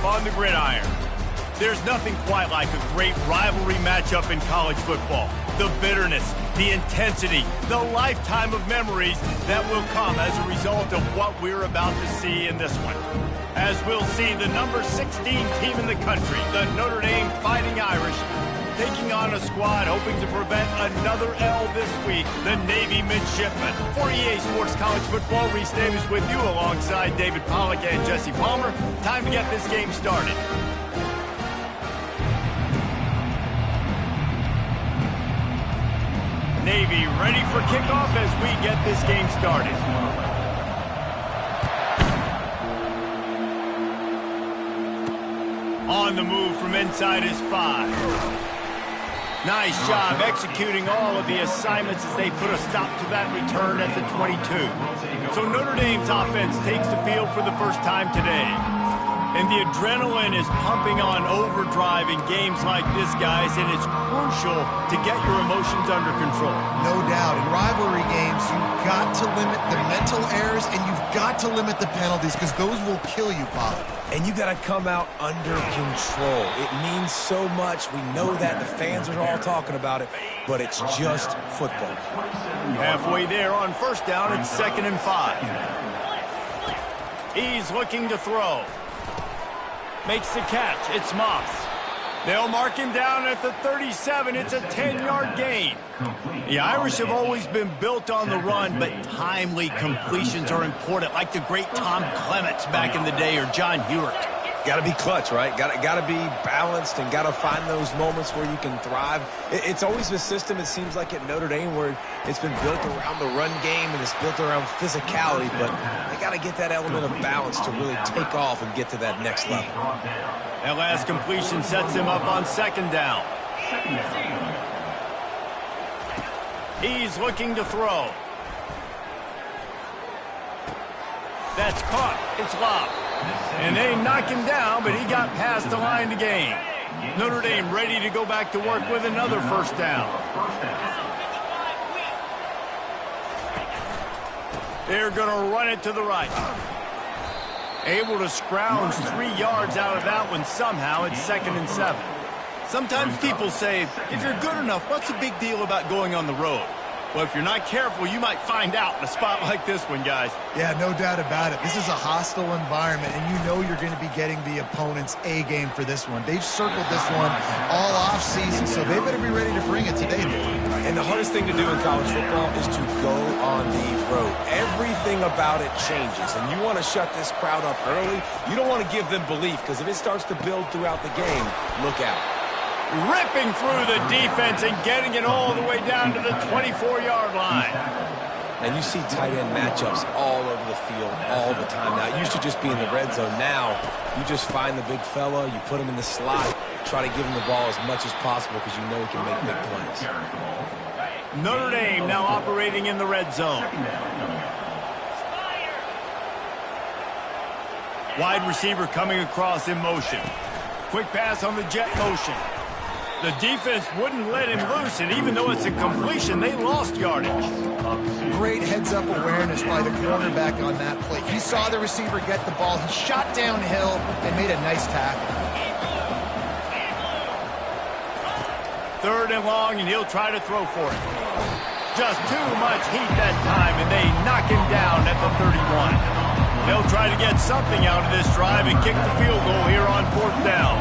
on the gridiron. There's nothing quite like a great rivalry matchup in college football. The bitterness, the intensity, the lifetime of memories that will come as a result of what we're about to see in this one. As we'll see the number 16 team in the country, the Notre Dame Fighting Irish, taking on a squad hoping to prevent another L this week, the Navy Midshipmen. For EA Sports College Football, Reese Davis with you alongside David Pollack and Jesse Palmer. Time to get this game started. Navy ready for kickoff as we get this game started. On the move from inside his 5. Nice job executing all of the assignments as they put a stop to that return at the 22. So Notre Dame's offense takes the field for the first time today. And the adrenaline is pumping on overdrive in games like this, guys, and it's crucial to get your emotions under control. No doubt. In rivalry games, you've got to limit the mental errors and you've got to limit the penalties because those will kill you, Pollard. And you got to come out under control. It means so much. We know that. The fans are all talking about it, but it's just football. Halfway there on first down, it's 2nd and 5. He's looking to throw. Makes the catch. It's Moss. They'll mark him down at the 37. It's a 10-yard gain. The Irish have always been built on the run, but timely completions are important, like the great Tom Clements back in the day or John Hewitt. Got to be clutch, right? Got to be balanced and got to find those moments where you can thrive. It's always the system, it seems like, at Notre Dame where it's been built around the run game and it's built around physicality, but they got to get that element of balance to really take off and get to that next level. That last completion sets him up on 2nd down. He's looking to throw. That's caught. It's lobbed. And they knock him down, but he got past the line to gain. Notre Dame ready to go back to work with another first down. They're going to run it to the right. Able to scrounge 3 yards out of that one somehow. It's 2nd and 7. Sometimes people say, if you're good enough, what's the big deal about going on the road? Well, if you're not careful, you might find out in a spot like this one, guys. Yeah, no doubt about it. This is a hostile environment, and you know you're going to be getting the opponent's A game for this one. They've circled this one all off-season, so they better be ready to bring it today, dude. And the hardest thing to do in college football is to go on the road. Everything about it changes, and you want to shut this crowd up early. You don't want to give them belief, because if it starts to build throughout the game, look out. Ripping through the defense and getting it all the way down to the 24-yard line. And you see tight end matchups all over the field all the time. Now, it used to just be in the red zone. Now, you just find the big fella, you put him in the slot, try to give him the ball as much as possible because you know he can make big plays. Notre Dame now operating in the red zone. Wide receiver coming across in motion. Quick pass on the jet motion. The defense wouldn't let him loose, and even though it's a completion, they lost yardage. Great heads-up awareness by the cornerback on that play. He saw the receiver get the ball. He shot downhill and made a nice tackle. 3rd and long, and he'll try to throw for it. Just too much heat that time, and they knock him down at the 31. They'll try to get something out of this drive and kick the field goal here on 4th down.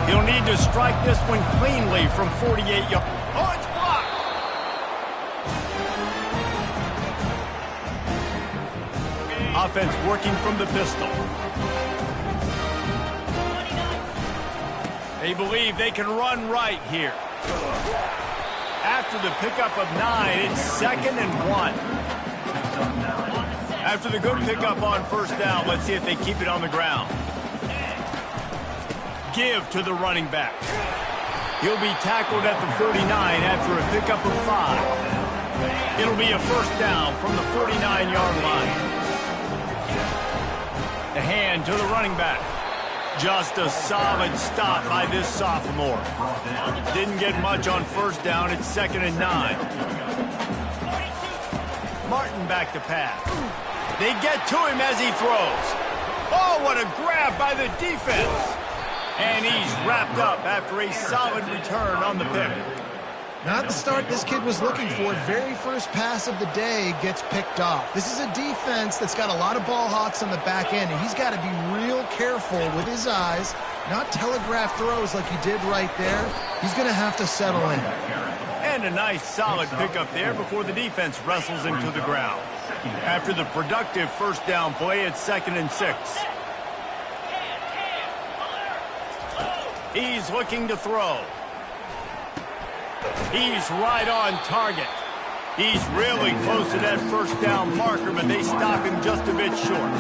He'll need to strike this one cleanly from 48 yards. Oh, it's blocked! Offense working from the pistol. They believe they can run right here. After the pickup of 9, it's 2nd and 1. After the good pickup on first down, let's see if they keep it on the ground. Give to the running back. He'll be tackled at the 39 after a pickup of 5. It'll be a first down from the 49-yard line. The hand to the running back. Just a solid stop by this sophomore. Didn't get much on first down. It's 2nd and 9. Martin back to pass. They get to him as he throws. Oh, what a grab by the defense. And he's wrapped up after a solid return on the pick. Not the start this kid was looking for. Very first pass of the day gets picked off. This is a defense that's got a lot of ball hawks on the back end, and he's got to be real careful with his eyes, not telegraph throws like he did right there. He's going to have to settle in. And a nice solid pickup there before the defense wrestles him to the ground. After the productive first down play, it's 2nd and 6. He's looking to throw. He's right on target. He's really close to that first down marker, but they stop him just a bit short.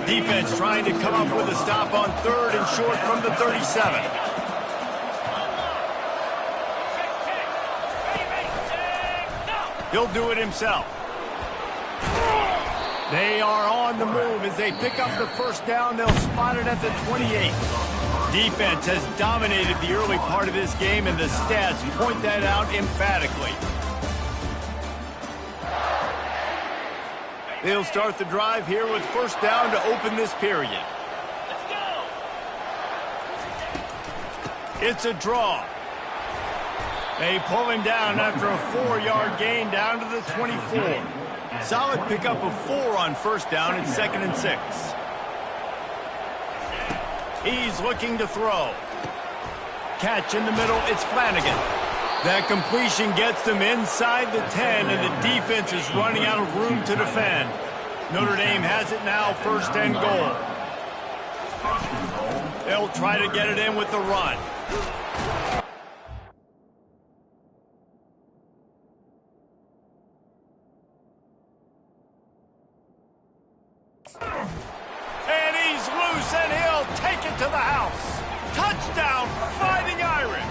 Defense trying to come up with a stop on 3rd and short from the 37. He'll do it himself. They are on the move as they pick up the first down. They'll spot it at the 28. Defense has dominated the early part of this game, and the stats point that out emphatically. They'll start the drive here with first down to open this period. It's a draw. They pull him down after a 4-yard gain down to the 24. Solid pickup of 4 on first down and 2nd and 6. He's looking to throw. Catch in the middle, it's Flanagan. That completion gets them inside the 10, and the defense is running out of room to defend. Notre Dame has it now, 1st and goal. They'll try to get it in with the run. And he's loose, and he'll take it to the house. Touchdown, Fighting Irish.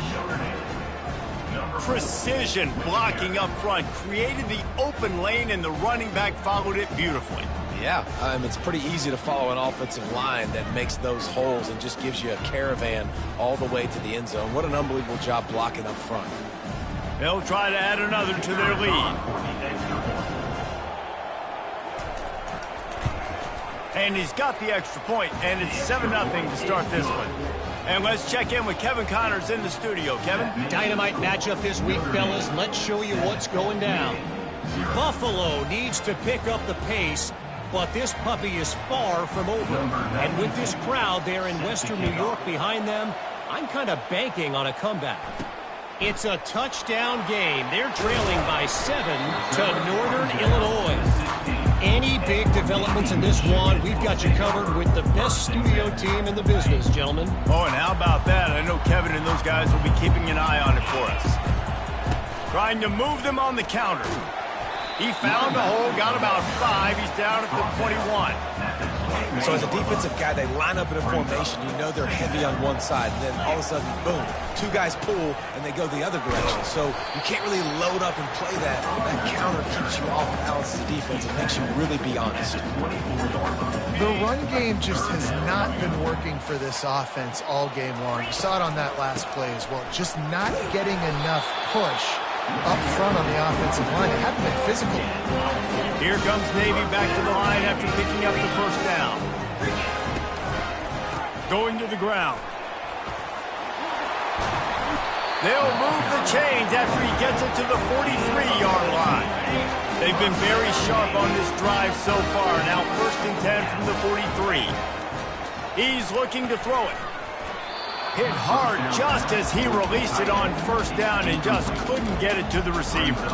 Precision blocking up front created the open lane, and the running back followed it beautifully. Yeah, it's pretty easy to follow an offensive line that makes those holes and just gives you a caravan all the way to the end zone. What an unbelievable job blocking up front. They'll try to add another to their lead. And he's got the extra point, and it's 7-0 to start this one. And let's check in with Kevin Connors in the studio. Kevin? Dynamite matchup this week, fellas. Let's show you what's going down. Buffalo needs to pick up the pace, but this puppy is far from over. And with this crowd there in Western New York behind them, I'm kind of banking on a comeback. It's a touchdown game. They're trailing by 7 to Northern Illinois. Any big developments in this one, we've got you covered with the best studio team in the business, gentlemen. Oh, and how about that? I know Kevin and those guys will be keeping an eye on it for us. Trying to move them on the counter. He found a hole, got about 5. He's down at the 21. So as a defensive guy, they line up in a formation. You know they're heavy on one side, and then all of a sudden, boom, 2 guys pull, and they go the other direction. So you can't really load up and play that. That counter keeps you off balance as a defense. It makes you really be honest. The run game just has not been working for this offense all game long. You saw it on that last play as well. Just not getting enough push up front on the offensive line. They haven't been physical. Here comes Navy back to the line after picking up the first down. Going to the ground. They'll move the chains after he gets it to the 43-yard line. They've been very sharp on this drive so far. Now 1st and 10 from the 43. He's looking to throw it. Hit hard just as he released it on first down and just couldn't get it to the receiver.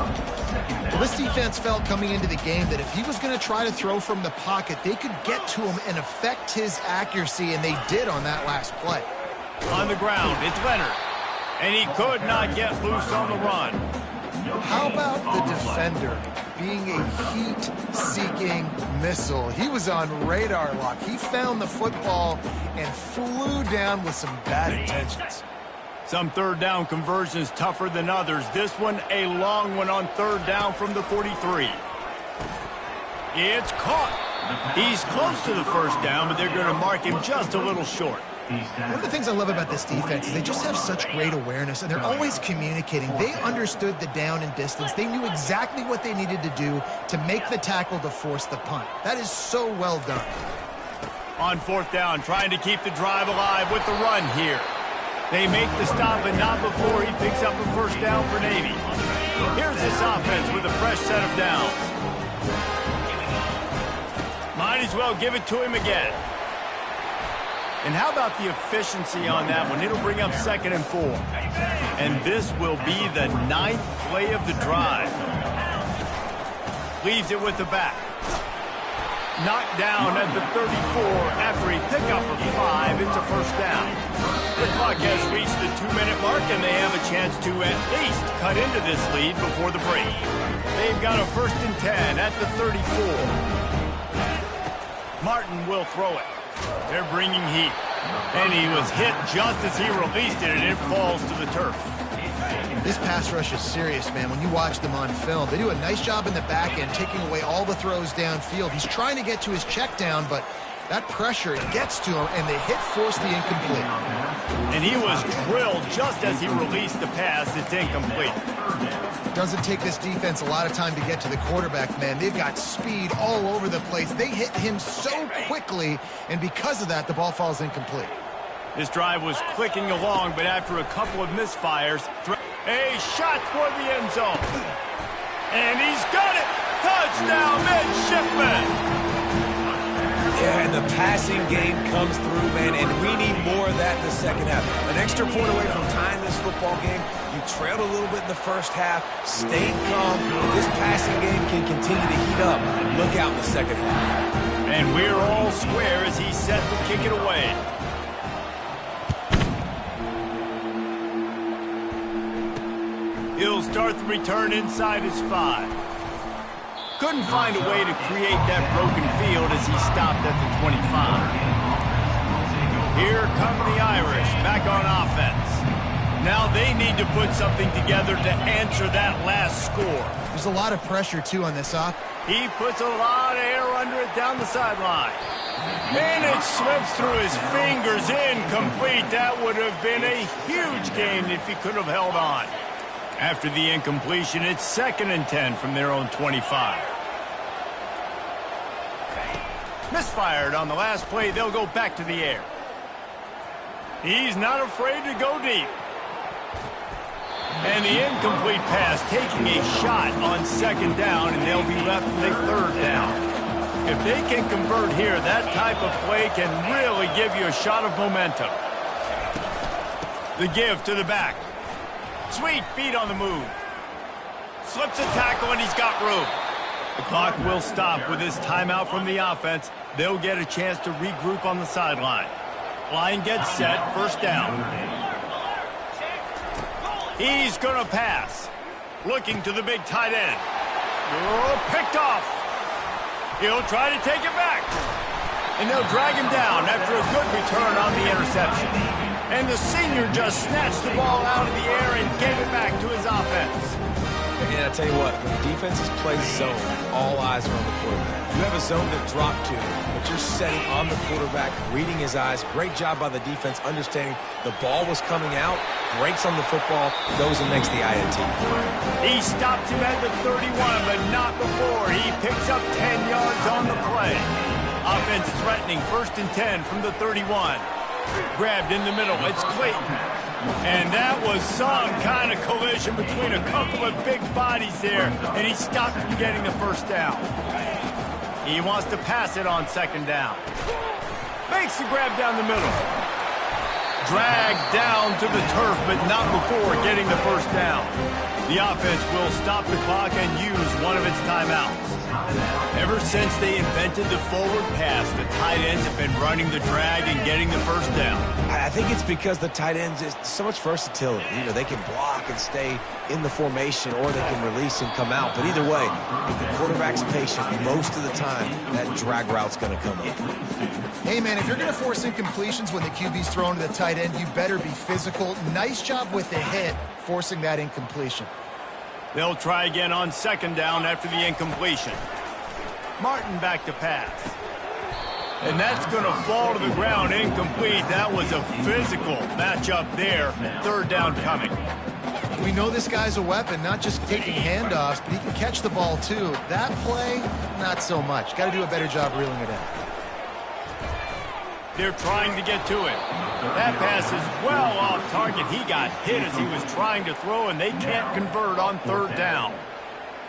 Well, this defense felt coming into the game that if he was going to try to throw from the pocket, they could get to him and affect his accuracy, and they did on that last play. On the ground, it's Leonard. And he could not get loose on the run. How about the defender being a heat-seeking missile? He was on radar lock. He found the football and flew down with some bad intentions. Some 3rd down conversions tougher than others. This one, a long one on 3rd down from the 43. It's caught. He's close to the first down, but they're going to mark him just a little short. One of the things I love about this defense is they just have such great awareness, and they're always communicating. They understood the down and distance. They knew exactly what they needed to do to make the tackle to force the punt. That is so well done. On fourth down, trying to keep the drive alive with the run here. They make the stop, but not before he picks up a first down for Navy. Here's this offense with a fresh set of downs. Might as well give it to him again. And how about the efficiency on that one? It'll bring up 2nd and 4. And this will be the 9th play of the drive. Leaves it with the back. Knocked down at the 34 after he picked up a 5. It's a first down. The clock has reached the 2-minute mark, and they have a chance to at least cut into this lead before the break. They've got a 1st and 10 at the 34. Martin will throw it. They're bringing heat. And he was hit just as he released it, and it falls to the turf. This pass rush is serious, man. When you watch them on film, they do a nice job in the back end, taking away all the throws downfield. He's trying to get to his check down, but that pressure gets to him, and the hit forced the incomplete. And he was drilled just as he released the pass. It's incomplete. Doesn't take this defense a lot of time to get to the quarterback, man. They've got speed all over the place. They hit him so quickly, and because of that, the ball falls incomplete. This drive was clicking along, but after a couple of misfires, a shot toward the end zone. And he's got it! Touchdown, Midshipman! Yeah, and the passing game comes through, man, and we need more of that in the second half. An extra point away from tying this football game. You trailed a little bit in the first half, stayed calm. This passing game can continue to heat up. Look out in the second half. And we're all square as he's set to kick it away. He'll start the return inside his 5. Couldn't find a way to create that broken field as he stopped at the 25. Here come the Irish back on offense. Now they need to put something together to answer that last score. There's a lot of pressure, too, on this off. He puts a lot of air under it down the sideline. And it slips through his fingers, incomplete. That would have been a huge gain if he could have held on. After the incompletion, it's 2nd and 10 from their own 25. Misfired on the last play. They'll go back to the air. He's not afraid to go deep. And the incomplete pass taking a shot on 2nd down, and they'll be left with a 3rd down. If they can convert here, that type of play can really give you a shot of momentum. The give to the back. Sweet feet on the move. Slips a tackle, and he's got room. The clock will stop with this timeout from the offense. They'll get a chance to regroup on the sideline. Line gets set, 1st down. He's going to pass. Looking to the big tight end. Oh, picked off. He'll try to take it back. And they'll drag him down after a good return on the interception. And the senior just snatched the ball out of the air and gave it back to his offense. And I tell you what, when defenses play zone, all eyes are on the quarterback. You have a zone to drop to, but you're setting on the quarterback, reading his eyes. Great job by the defense, understanding the ball was coming out, breaks on the football, goes and makes the INT. He stops him at the 31, but not before. He picks up 10 yards on the play. Offense threatening, 1st and 10 from the 31. Grabbed in the middle. It's Clayton. And that was some kind of collision between a couple of big bodies there, and he stopped from getting the 1st down. He wants to pass it on 2nd down. Makes the grab down the middle. Dragged down to the turf, but not before getting the 1st down. The offense will stop the clock and use one of its timeouts. Ever since they invented the forward pass, the tight ends have been running the drag and getting the 1st down. I think it's because the tight ends is so much versatility. You know, they can block and stay in the formation, or they can release and come out. But either way, if the quarterback's patient, most of the time, that drag route's going to come up. Hey, man, if you're going to force incompletions when the QB's thrown to the tight end, you better be physical. Nice job with the hit, forcing that incompletion. They'll try again on 2nd down after the incompletion. Martin back to pass. And that's going to fall to the ground incomplete. That was a physical matchup there. 3rd down coming. We know this guy's a weapon, not just taking handoffs, but he can catch the ball too. That play, not so much. Got to do a better job reeling it in. They're trying to get to it. That pass is well off target. He got hit as he was trying to throw, and they can't convert on third down.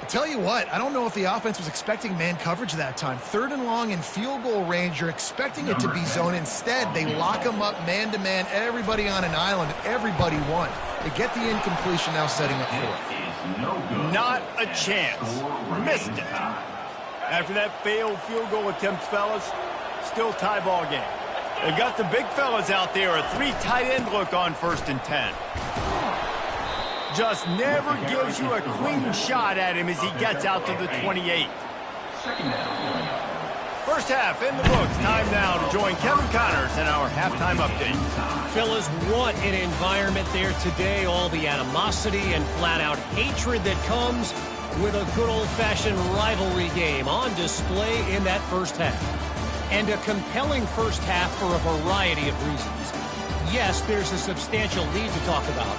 I'll tell you what, I don't know if the offense was expecting man coverage that time. 3rd and long in field goal range, you're expecting it to be zone. Instead, they lock them up man-to-man, everybody on an island, and everybody won. They get the incompletion now setting up 4th. Not a chance. Missed it. After that failed field goal attempt, fellas, still tie ball game. They've got the big fellas out there, a 3 tight end look on 1st and 10. Just never gives you a clean shot at him as he gets out to the 28. First half in the books. Time now to join Kevin Connors in our halftime update. Fellas, what an environment there today. All the animosity and flat-out hatred that comes with a good old-fashioned rivalry game on display in that first half. And a compelling first half for a variety of reasons. Yes, there's a substantial lead to talk about.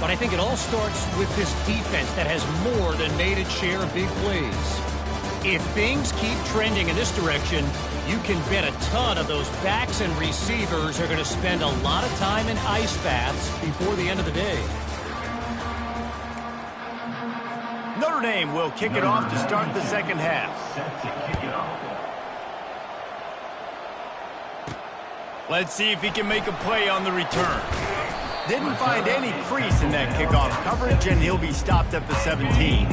But I think it all starts with this defense that has more than made its share of big plays. If things keep trending in this direction, you can bet a ton of those backs and receivers are going to spend a lot of time in ice baths before the end of the day. Notre Dame will kick it off to start the second half. Let's see if he can make a play on the return. Didn't find any crease in that kickoff coverage, and he'll be stopped at the 17.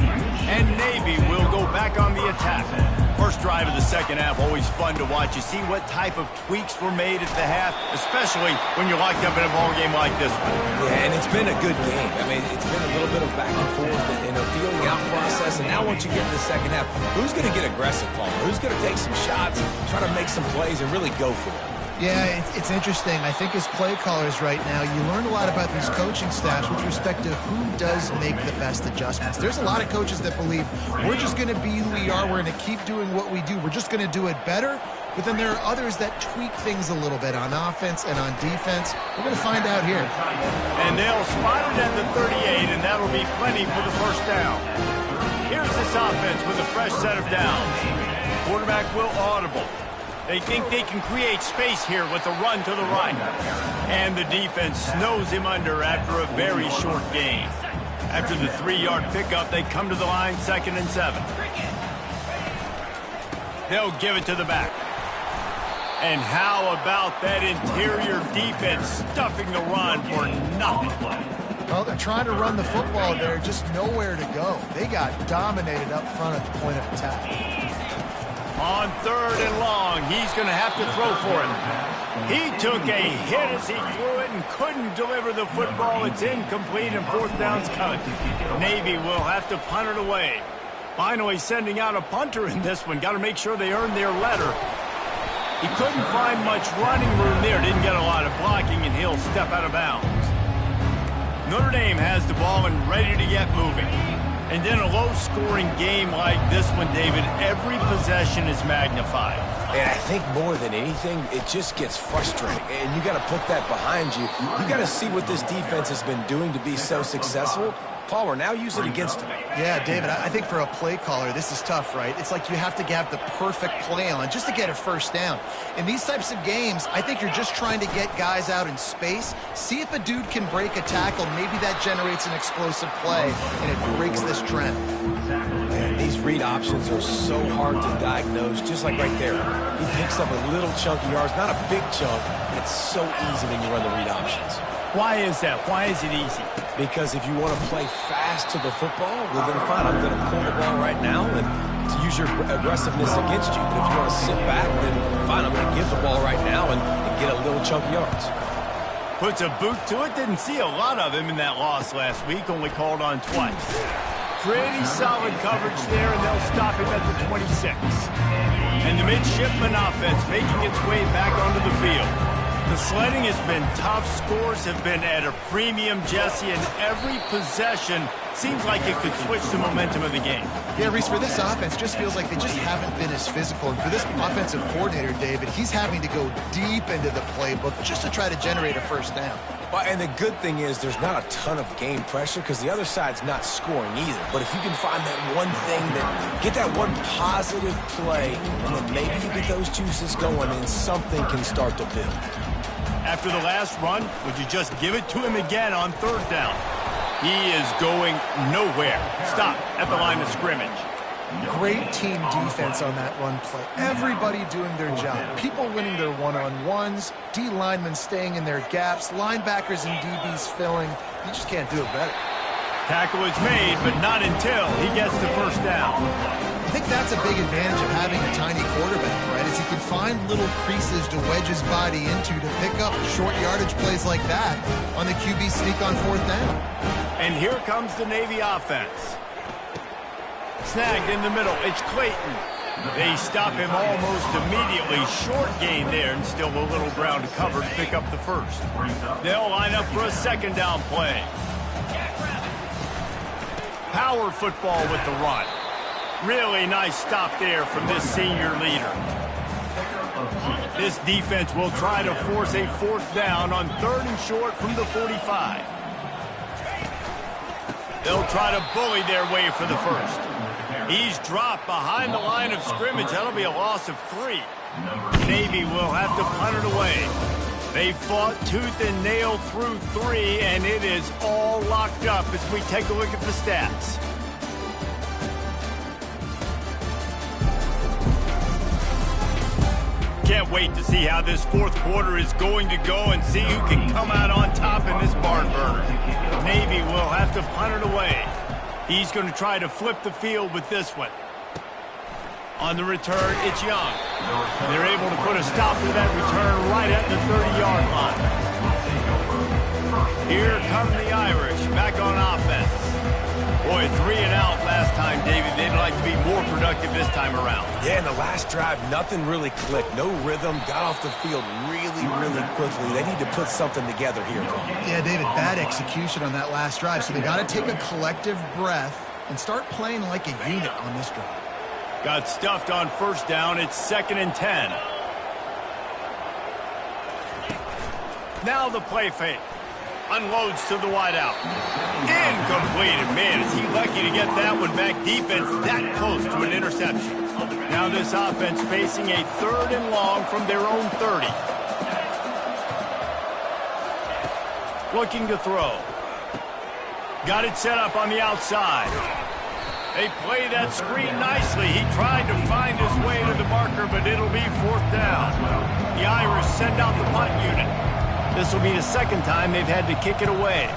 And Navy will go back on the attack. First drive of the second half, always fun to watch. You see what type of tweaks were made at the half, especially when you're locked up in a ball game like this one. Yeah, and it's been a good game. I mean, it's been a little bit of back and forth in a feeling out process. And now once you get in the second half, who's going to get aggressive, Palmer? Who's going to take some shots, try to make some plays, and really go for it? Yeah, it's interesting. I think as play callers right now, you learn a lot about these coaching staffs with respect to who does make the best adjustments. There's a lot of coaches that believe we're just going to be who we are. We're going to keep doing what we do. We're just going to do it better. But then there are others that tweak things a little bit on offense and on defense. We're going to find out here. And they'll spot it at the 38, and that'll be plenty for the first down. Here's this offense with a fresh set of downs. Quarterback will audible. They think they can create space here with a run to the right. And the defense snows him under after a very short gain. After the 3-yard pickup, they come to the line 2nd and 7. They'll give it to the back. And how about that interior defense stuffing the run for nothing? Well, they're trying to run the football there, just nowhere to go. They got dominated up front at the point of attack. On 3rd and long, he's going to have to throw for it. He took a hit as he threw it and couldn't deliver the football. It's incomplete and 4th down's coming. Navy will have to punt it away. Finally sending out a punter in this one. Got to make sure they earn their letter. He couldn't find much running room there. Didn't get a lot of blocking, and he'll step out of bounds. Notre Dame has the ball and ready to get moving. And in a low-scoring game like this one, David, every possession is magnified. And I think more than anything, it just gets frustrating. And you got to put that behind you. You got to see what this defense has been doing to be so successful. Palmer, now use it against him. Yeah, David, I think for a play caller, this is tough, right? It's like you have to have the perfect play on just to get a first down. In these types of games, I think you're just trying to get guys out in space, see if a dude can break a tackle. Maybe that generates an explosive play, and it breaks this trend. Man, these read options are so hard to diagnose, just like right there. He picks up a little chunky yards, not a big chunk, and it's so easy when you run the read options. Why is that? Why is it easy? Because if you want to play fast to the football, well then fine, I'm going to pull the ball right now and to use your aggressiveness against you. But if you want to sit back, then fine, I'm going to give the ball right now and get a little chunk of yards. Puts a boot to it. Didn't see a lot of him in that loss last week. Only called on twice. Pretty solid coverage there, and they'll stop him at the 26. And the midshipman offense making its way back onto the field. The sledding has been tough. Scores have been at a premium, Jesse, and every possession seems like it could switch the momentum of the game. Yeah, Reese, for this offense, just feels like they just haven't been as physical. And for this offensive coordinator, David, he's having to go deep into the playbook just to try to generate a first down. Well, and the good thing is there's not a ton of game pressure because the other side's not scoring either. But if you can find that one thing, get that one positive play, and then maybe you get those juices going and something can start to build. After the last run, would you just give it to him again on third down? He is going nowhere. Stop at the line of scrimmage. Great team defense on that run play. Everybody doing their job. People winning their one-on-ones, D linemen staying in their gaps, linebackers and DBs filling. You just can't do it better. Tackle is made, but not until he gets the first down. I think that's a big advantage of having a tiny quarterback, right? Is he can find little creases to wedge his body into to pick up short yardage plays like that on the QB sneak on fourth down. And here comes the Navy offense. Snagged in the middle, it's Clayton. They stop him almost immediately. Short gain there, and still a little ground to cover to pick up the first. They'll line up for a second down play. Power football with the run. Really nice stop there from this senior leader. This defense will try to force a fourth down on third and short from the 45. They'll try to bully their way for the first. He's dropped behind the line of scrimmage. That'll be a loss of 3. Navy will have to punt it away. They fought tooth and nail through 3, and it is all locked up as we take a look at the stats. Can't wait to see how this fourth quarter is going to go and see who can come out on top in this barn burner. Navy will have to punt it away. He's going to try to flip the field with this one. On the return, it's Young. They're able to put a stop to that return right at the 30-yard line. Here come the Irish back on offense. Boy, 3 and out last time, David. They'd like to be more productive this time around. Yeah, in the last drive, nothing really clicked. No rhythm. Got off the field really, really quickly. They need to put something together here. Yeah, David, bad execution on that last drive. So they got to take a collective breath and start playing like a unit on this drive. Got stuffed on first down. It's 2nd and 10. Now the play fake. Unloads to the wideout. Incomplete. Man, is he lucky to get that one back. Defense that close to an interception. Now this offense facing a 3rd and long from their own 30. Looking to throw. Got it set up on the outside. They play that screen nicely. He tried to find his way to the marker, but it'll be 4th down. The Irish send out the punt unit. This will be the second time they've had to kick it away.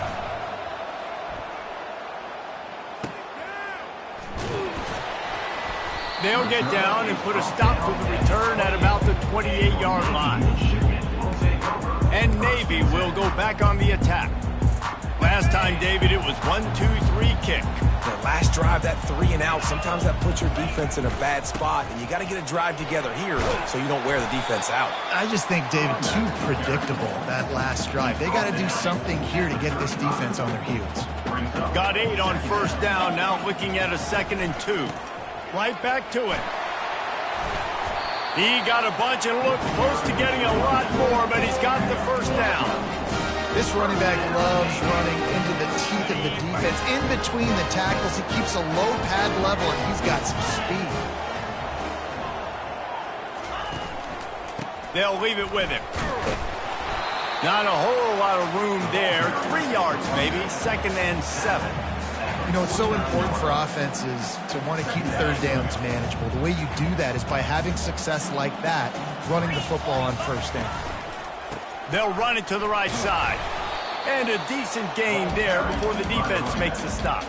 They'll get down and put a stop to the return at about the 28-yard line. And Navy will go back on the attack. Last time, David, it was 1-2-3 kick. The last drive, that 3 and out, sometimes that puts your defense in a bad spot, and you got to get a drive together here so you don't wear the defense out. I just think, David, too predictable, that last drive. They got to do something here to get this defense on their heels. Got 8 on first down, now looking at a 2nd and 2. Right back to it. He got a bunch and looked close to getting a lot more, but he's got the first down. This running back loves running into the teeth of the defense. In between the tackles, he keeps a low pad level, and he's got some speed. They'll leave it with him. Not a whole lot of room there. 3 yards maybe, 2nd and 7. You know, it's so important for offenses to want to keep third downs manageable. The way you do that is by having success like that, running the football on first down. They'll run it to the right side. And a decent gain there before the defense makes a stop.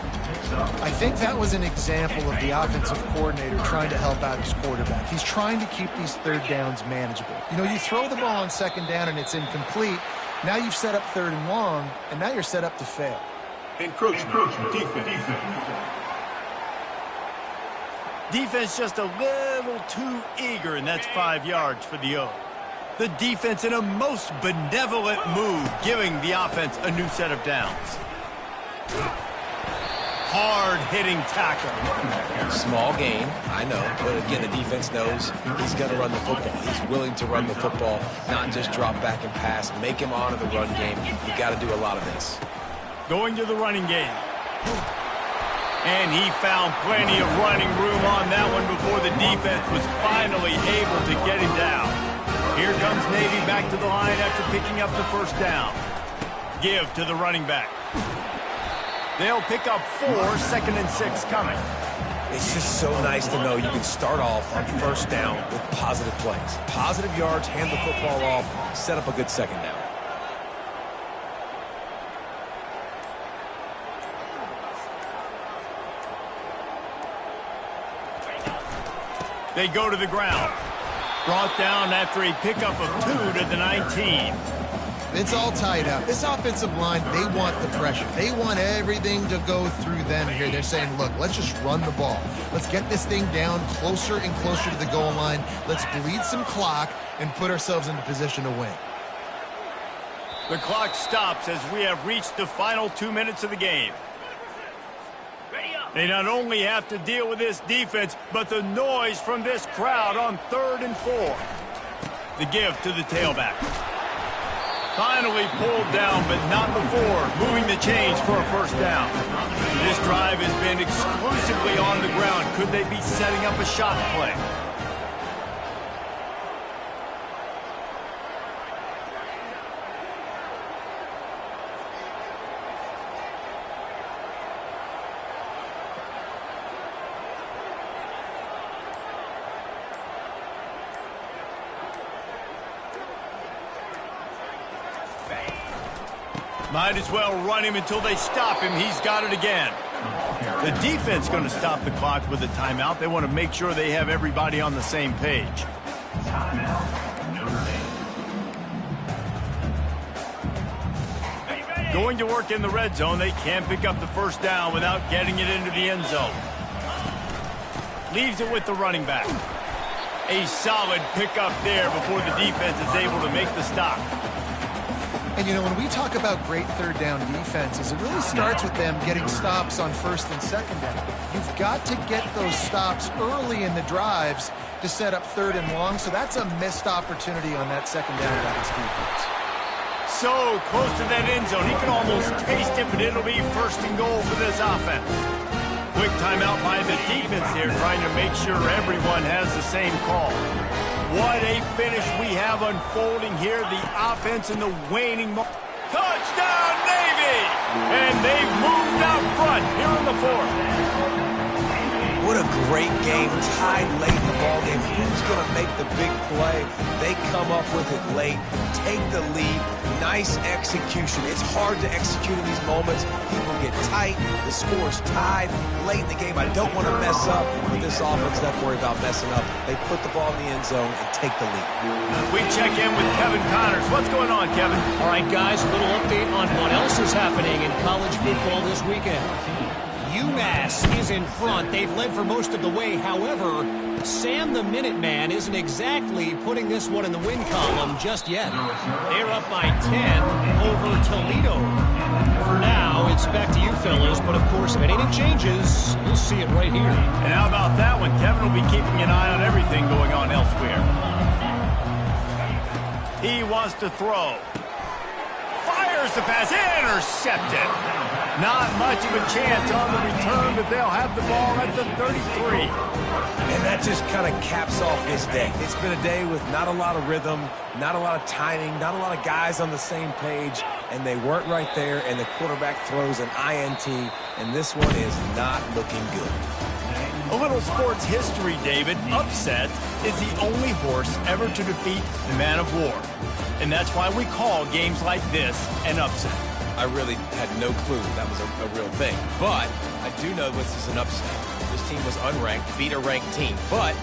I think that was an example of the offensive coordinator trying to help out his quarterback. He's trying to keep these third downs manageable. You know, you throw the ball on 2nd down and it's incomplete. Now you've set up 3rd and long, and now you're set up to fail. Encroachment. Defense just a little too eager, and that's 5 yards for the O. The defense in a most benevolent move, giving the offense a new set of downs. hard-hitting tackle. Small gain, I know, but again, the defense knows he's going to run the football. He's willing to run the football, not just drop back and pass, make him honor the run game. You got to do a lot of this. Going to the running game. And he found plenty of running room on that one before the defense was finally able to get him down. Here comes Navy back to the line after picking up the first down. Give to the running back. They'll pick up 4, 2nd and 6 coming. It's just so nice to know you can start off on first down with positive plays. Positive yards, hand the football off, set up a good second down. They go to the ground. Brought down after a pickup of 2 to the 19. It's all tied up. This offensive line, they want the pressure. They want everything to go through them here. They're saying, look, let's just run the ball. Let's get this thing down closer and closer to the goal line. Let's bleed some clock and put ourselves into position to win. The clock stops as we have reached the final 2 minutes of the game. They not only have to deal with this defense, but the noise from this crowd on 3rd and 4. The give to the tailback. Finally pulled down, but not before moving the chains for a first down. This drive has been exclusively on the ground. Could they be setting up a shot play? Might as well run him until they stop him. He's got it again. The defense going to stop the clock with a timeout. They want to make sure they have everybody on the same page. Going to work in the red zone. They can't pick up the first down without getting it into the end zone. Leaves it with the running back. A solid pickup there before the defense is able to make the stop. And, you know, when we talk about great third down defenses, it really starts with them getting stops on 1st and 2nd down. You've got to get those stops early in the drives to set up 3rd and long, so that's a missed opportunity on that 2nd down by this defense. So close to that end zone. He can almost taste it, but it'll be 1st and goal for this offense. Quick timeout by the defense here, trying to make sure everyone has the same call. What a finish we have unfolding here. The offense in the waning moment. Touchdown, Navy! And they've moved out front here in the 4th. What a great game. Tied late in the ball game. Who's going to make the big play? They come up with it late, take the lead. Nice execution. It's hard to execute in these moments. People get tight. The score's tied late in the game. I don't want to mess up, but this offense doesn't worry about messing up. They put the ball in the end zone and take the lead. We check in with Kevin Connors. What's going on, Kevin? All right, guys, a little update on what else is happening in college football this weekend. UMass is in front. They've led for most of the way. However, Sam the Minuteman isn't exactly putting this one in the win column just yet. They're up by 10 over Toledo. For now, it's back to you fellas, but of course, if anything changes, you'll see it right here. And how about that one? Kevin will be keeping an eye on everything going on elsewhere. He wants to throw. Fires the pass, intercepted. Not much of a chance on the return, but they'll have the ball at the 33. And that just kind of caps off this day. It's been a day with not a lot of rhythm, not a lot of timing, not a lot of guys on the same page, and they weren't right there, and the quarterback throws an INT, and this one is not looking good. A little sports history, David. Upset is the only horse ever to defeat Man of War. And that's why we call games like this an upset. I really had no clue that was a real thing. But I do know this is an upset. This team was unranked, beat a ranked team. But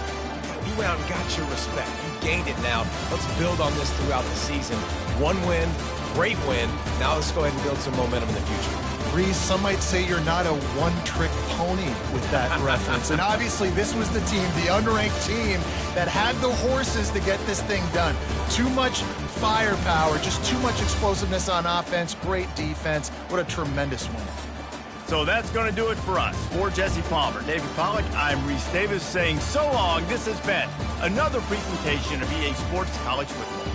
you went out and got your respect. You gained it now. Let's build on this throughout the season. One win, great win. Now let's go ahead and build some momentum in the future. Reese, some might say you're not a one-trick pony with that reference. And obviously, this was the team, the unranked team, that had the horses to get this thing done. Too much firepower, just too much explosiveness on offense, great defense. What a tremendous win. So that's going to do it for us. For Jesse Palmer, David Pollack, I'm Reese Davis saying so long. This has been another presentation of EA Sports College Football.